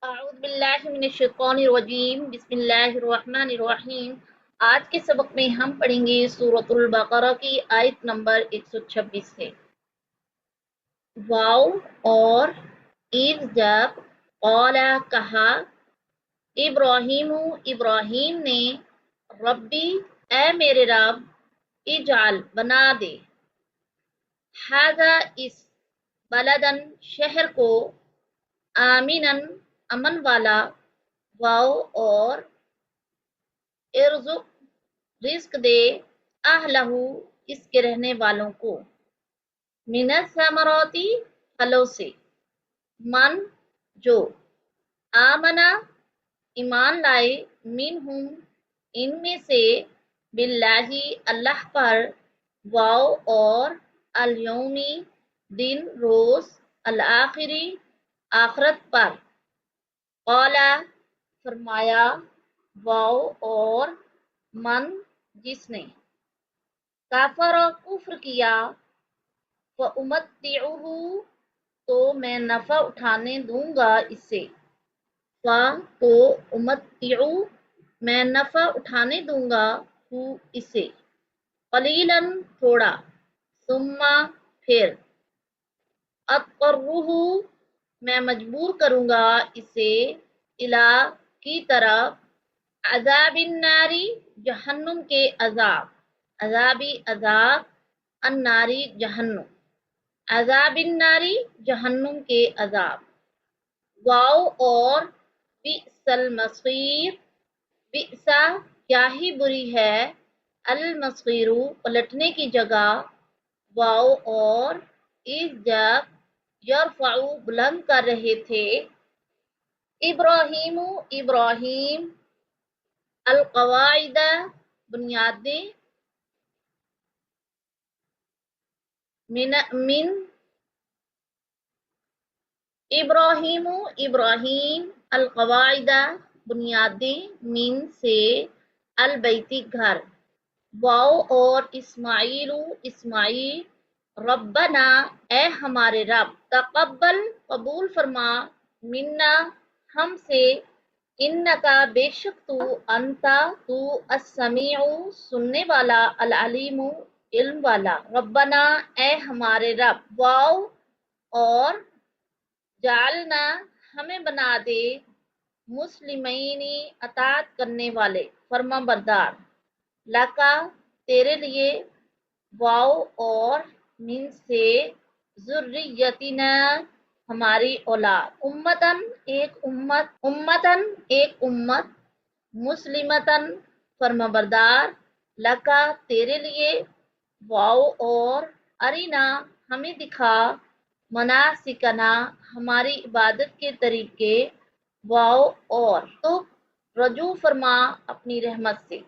اعوذ باللہ من الشیطان الرجیم بسم اللہ الرحمن الرحیم۔ آج کے سبق میں ہم پڑھیں گے سورۃ البقرہ کی آیت نمبر 126 سے۔ واو اور اذ جب، قالا کہا، ابراہیم نے، ربی اے میرے رب، اجعل بنا دے، ھذا اس، بلدن شہر کو، آمنن امن والا، واو اور ارزق رزق دے، اہلہ اس کے رہنے والوں کو، من الثمراتی پھلوں سے، من جو، آمنا ایمان لائے، منہم ان میں سے، باللہ اللہ پر، واو اور الیومی دن روز، الآخری آخرت پر، قالا فرمایا، واو اور من جس نے، کافر کفر کیا، فَأُمَتِّعُہُ تو میں نفع اٹھانے دوں گا اس سے، تو امتعو میں نفع اٹھانے دوں گا ہو اسے، قلیلاً تھوڑا، ثم پھر، اضطرہ میں مجبور کروں گا اسے، الی کی طرف، عذاب الناری جہنم کے عذاب، عذابی عذاب، الناری جہنم، عذاب الناری جہنم کے عذاب، واو اور بئس المصیر، بئس کیا ہی بری ہے، المصیر پلٹنے کی جگہ، واو اور اذ جب، یرفع بلند کر رہے تھے، ابراہیم القواعد بنیادیں، من ابراہیم القواعد بنیادیں، من سے، البیتی گھر، واو اور اسماعیل ربنا اے ہمارے رب، تقبل قبول فرما، منا ہم سے، انکا بے شک تو، انتا تو، السمیع سننے والا، العلیم علم والا، ربنا اے ہمارے رب، واو اور جعلنا ہمیں بنا دے، مسلمین اطاعت کرنے والے، فرما بردار، لکا تیرے لیے، واو اور من سے، ذریتنا ہماری اولاد، امتن ایک امت، مسلمتن فرما بردار، لکا تیرے لیے، واو اور ارینا ہمیں دکھا، مناسکنا ہماری عبادت کے طریقے، واو اور تو رجوع فرما اپنی رحمت سے،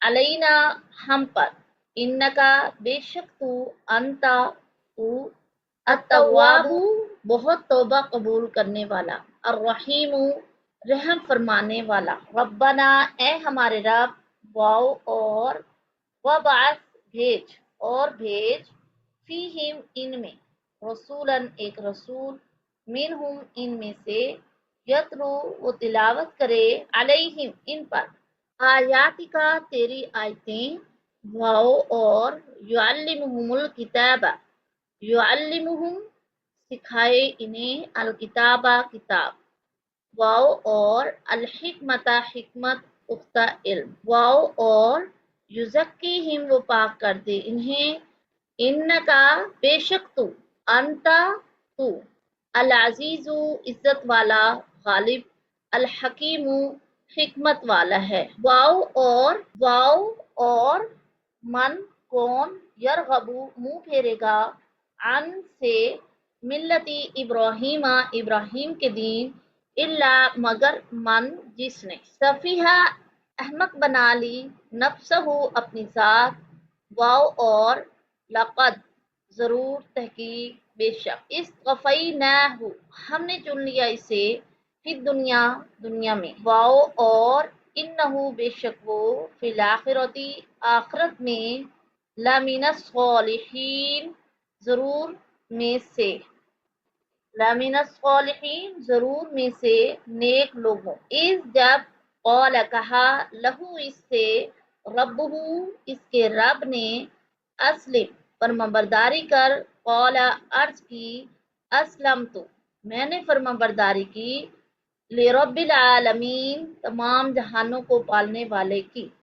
علینا ہم پر، انکا بے شک تو، انتا تو، التواب بہت توبہ قبول کرنے والا، الرحیم رحم فرمانے والا، ربنا اے ہمارے رب، واو اور وبعث بھیج، فیہم ان میں، رسولاً ایک رسول، منہم ان میں سے، یتلو وہ تلاوت کرے، علیہم ان پر، آیات کا تیری آیتیں، واو اور یعلمہم الکتاب، یعلمہم سکھائے انہیں، الکتاب کتاب، واو اور الحکمت حکمت پختہ علم، واو اور یزکیہم وہ پاک کر دے انہیں، انکا بے شک تو، انتا تو، العزیز عزت والا، غالب، الحکیم حکمت والا ہے، واو اور من کون، یرغب منہ پھیرے گا، عن سے، ملتی ابراہیم کے دین، الا مگر من جس نے، سفیہا احمق بنا لی، نفسہ اپنی ذات، واو اور لقد ضرور تحقیق بے شک، اصطفیناہ ہم نے چن لیا اسے، فی دنیا میں، واو اور انہ بے شک وہ، فی الاخرتی آخرت میں، لمن الصالحین ضرور میں سے، لمن الصالحین ضرور میں سے نیک لوگوں، اس جب قال کہا لہو اس سے ربہ اس کے رب نے اسلم فرمانبرداری کر، قال عرض کی اسلمت میں نے فرمانبرداری کی لرب العالمین تمام جہانوں کو پالنے والے کی